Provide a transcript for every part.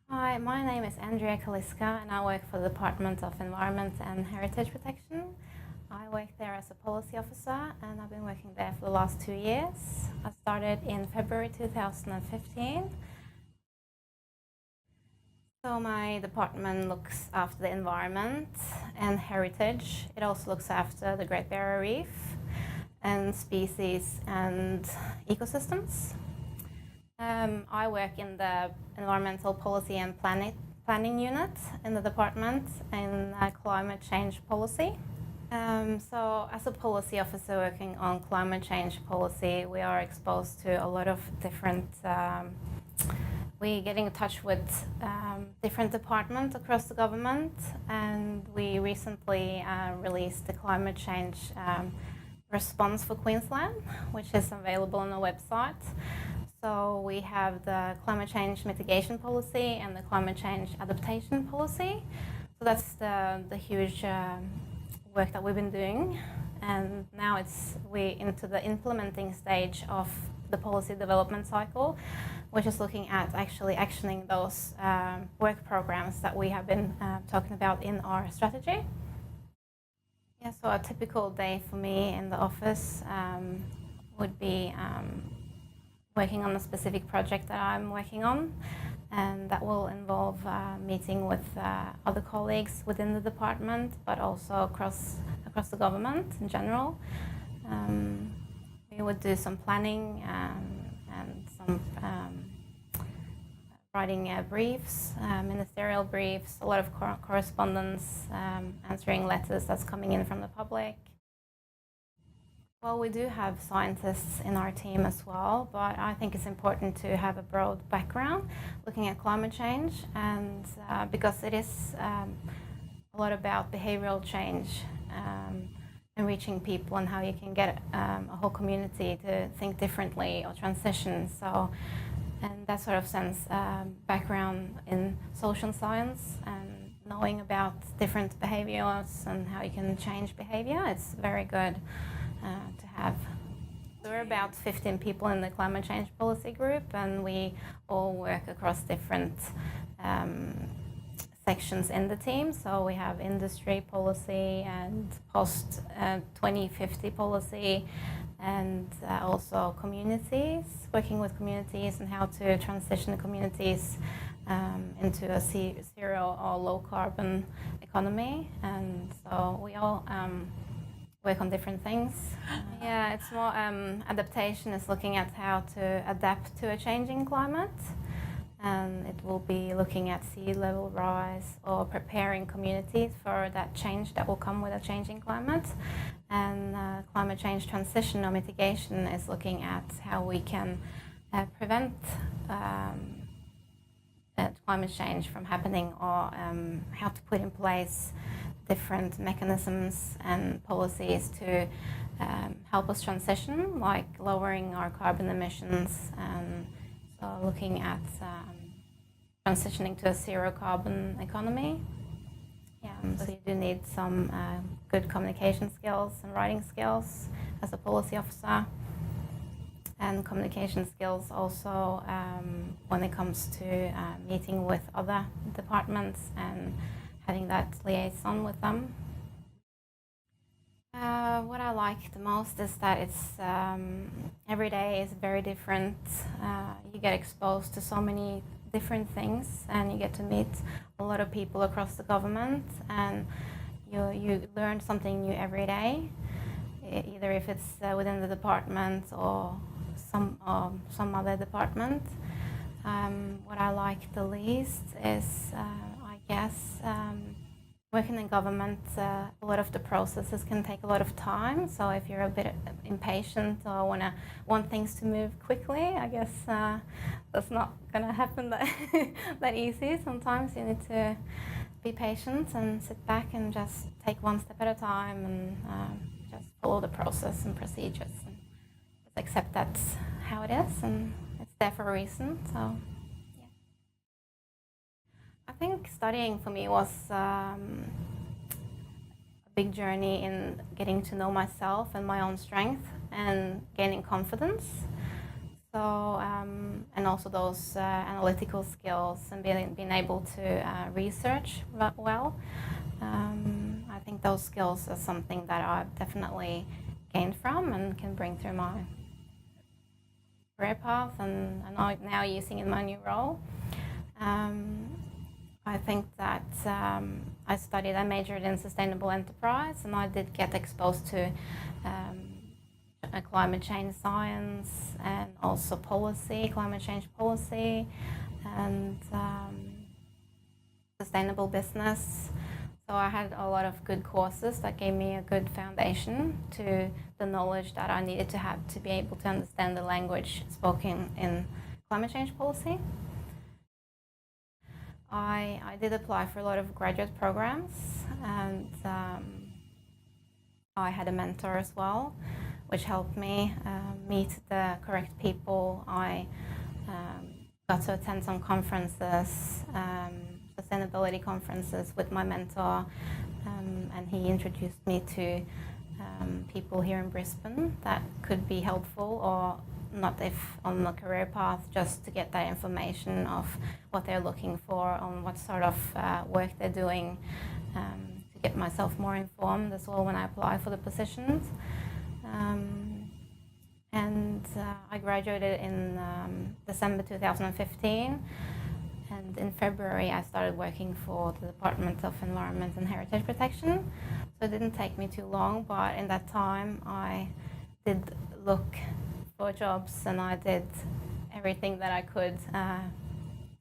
Hi, my name is Andrea Kaliska and I work for the Department of Environment and Heritage Protection. I work there as a policy officer and I've been working there for the last 2 years. I started in February 2015. So my department looks after the environment and heritage. It also looks after the Great Barrier Reef and species and ecosystems. I work in the Environmental Policy and Planning Unit in the department in climate change policy. So as a policy officer working on climate change policy, we are exposed to a lot of different, we get in touch with different departments across the government, and we recently released the climate change response for Queensland, which is available on the website. So we have the climate change mitigation policy and the climate change adaptation policy. So that's the huge work that we've been doing, and now we're into the implementing stage of the policy development cycle, which is looking at actually actioning those work programs that we have been talking about in our strategy. Yeah, so a typical day for me in the office would be working on a specific project that I'm working on, and that will involve meeting with other colleagues within the department, but also across the government in general. We would do some planning and some writing briefs, ministerial briefs, a lot of correspondence, answering letters that's coming in from the public. Well, we do have scientists in our team as well, but I think it's important to have a broad background looking at climate change, and because it is a lot about behavioral change and reaching people and how you can get a whole community to think differently or transition. So, and that sort of sense, background in social science and knowing about different behaviors and how you can change behavior, it's very good to have. We're about 15 people in the climate change policy group, and we all work across different sections in the team. So we have industry policy and post 2050 policy, and also communities, working with communities and how to transition the communities into a zero or low carbon economy. And so we all work on different things. Yeah, it's more adaptation is looking at how to adapt to a changing climate, and it will be looking at sea level rise or preparing communities for that change that will come with a changing climate. And climate change transition or mitigation is looking at how we can prevent climate change from happening, or how to put in place different mechanisms and policies to help us transition, like lowering our carbon emissions, and so looking at transitioning to a zero carbon economy. Yeah, so you do need some good communication skills and writing skills as a policy officer, and communication skills also when it comes to meeting with other departments and having that liaison with them. What I like the most is that it's every day is very different. You get exposed to so many different things, and you get to meet a lot of people across the government, and you learn something new every day, either if it's within the department or some other department. What I like the least is, I guess, working in government, a lot of the processes can take a lot of time. So if you're a bit impatient or want things to move quickly, I guess that's not going to happen that easy. Sometimes you need to be patient and sit back and just take one step at a time, and just follow the process and procedures, and just accept that's how it is, and it's there for a reason. So I think studying for me was a big journey in getting to know myself and my own strength and gaining confidence. So, and also those analytical skills and being able to research well. I think those skills are something that I've definitely gained from and can bring through my career path and now using in my new role. I think that I majored in sustainable enterprise, and I did get exposed to climate change science and also climate change policy, and sustainable business. So I had a lot of good courses that gave me a good foundation to the knowledge that I needed to have to be able to understand the language spoken in climate change policy. I did apply for a lot of graduate programs, and I had a mentor as well, which helped me meet the correct people. I got to attend some conferences, sustainability conferences with my mentor, and he introduced me to people here in Brisbane that could be helpful, or not if on the career path, just to get that information of what they're looking for, on what sort of work they're doing, to get myself more informed as well when I apply for the positions. I graduated in December 2015, and in February I started working for the Department of Environment and Heritage Protection. So it didn't take me too long, but in that time I did look for jobs, and I did everything that I could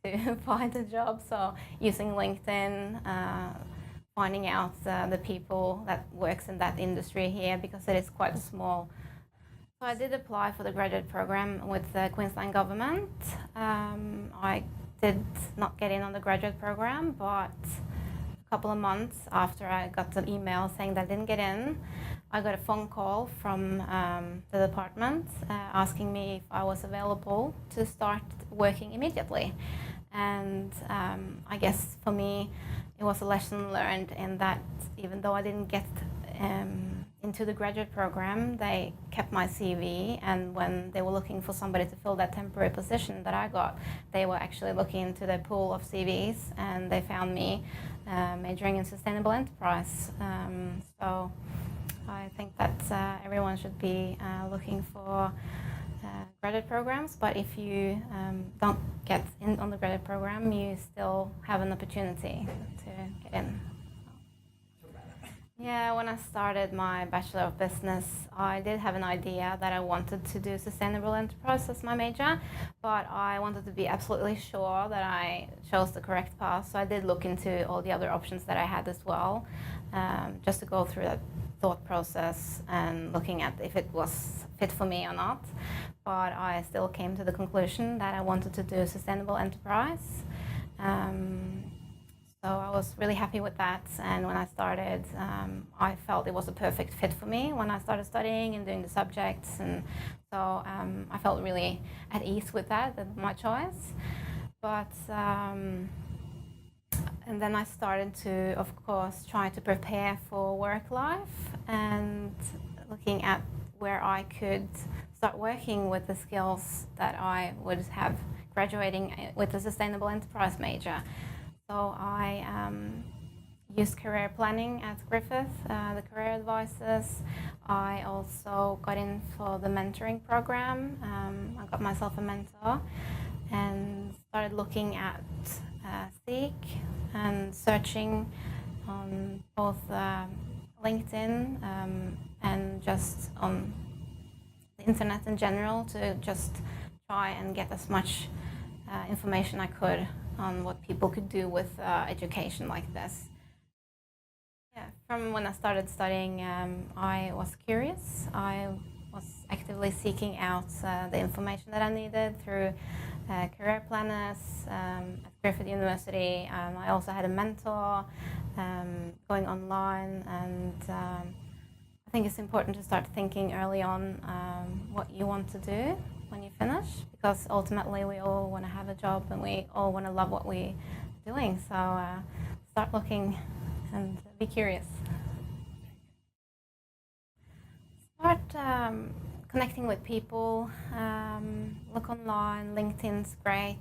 to find a job. So using LinkedIn, finding out the people that works in that industry here, because it is quite small. So I did apply for the graduate program with the Queensland government. I did not get in on the graduate program, but a couple of months after I got the email saying that I didn't get in, I got a phone call from the department asking me if I was available to start working immediately. And I guess for me, it was a lesson learned in that even though I didn't get into the graduate program, they kept my CV, and when they were looking for somebody to fill that temporary position that I got, they were actually looking into their pool of CVs, and they found me majoring in sustainable enterprise. So I think that everyone should be looking for graduate programs, but if you don't get in on the graduate program, you still have an opportunity to get in. Yeah, when I started my Bachelor of Business, I did have an idea that I wanted to do sustainable enterprise as my major, but I wanted to be absolutely sure that I chose the correct path. So I did look into all the other options that I had as well, just to go through that thought process and looking at if it was fit for me or not. But I still came to the conclusion that I wanted to do sustainable enterprise. So I was really happy with that, and when I started, I felt it was a perfect fit for me when I started studying and doing the subjects, and so I felt really at ease with that, my choice. But and then I started to, of course, try to prepare for work life and looking at where I could start working with the skills that I would have graduating with a sustainable enterprise major. So I used career planning at Griffith, the career advisors. I also got in for the mentoring program. I got myself a mentor and started looking at Seek and searching on both LinkedIn and just on the internet in general to just try and get as much information I could on what people could do with education like this. Yeah, from when I started studying, I was curious. I was actively seeking out the information that I needed through career planners at Griffith University. I also had a mentor going online, and I think it's important to start thinking early on what you want to do when you finish, because ultimately we all want to have a job and we all want to love what we're doing. So start looking and be curious. Start connecting with people, look online. LinkedIn's great.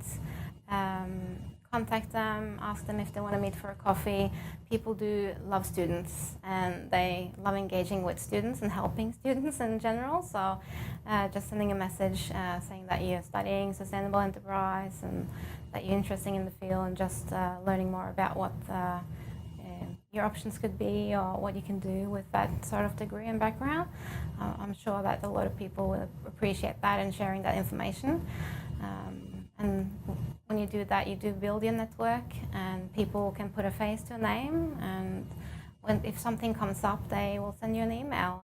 Contact them, ask them if they want to meet for a coffee. People do love students and they love engaging with students and helping students in general. So just sending a message saying that you're studying sustainable enterprise and that you're interested in the field and just learning more about what your options could be or what you can do with that sort of degree and background. I'm sure that a lot of people will appreciate that and sharing that information. And when you do that, you do build your network and people can put a face to a name, and if something comes up, they will send you an email.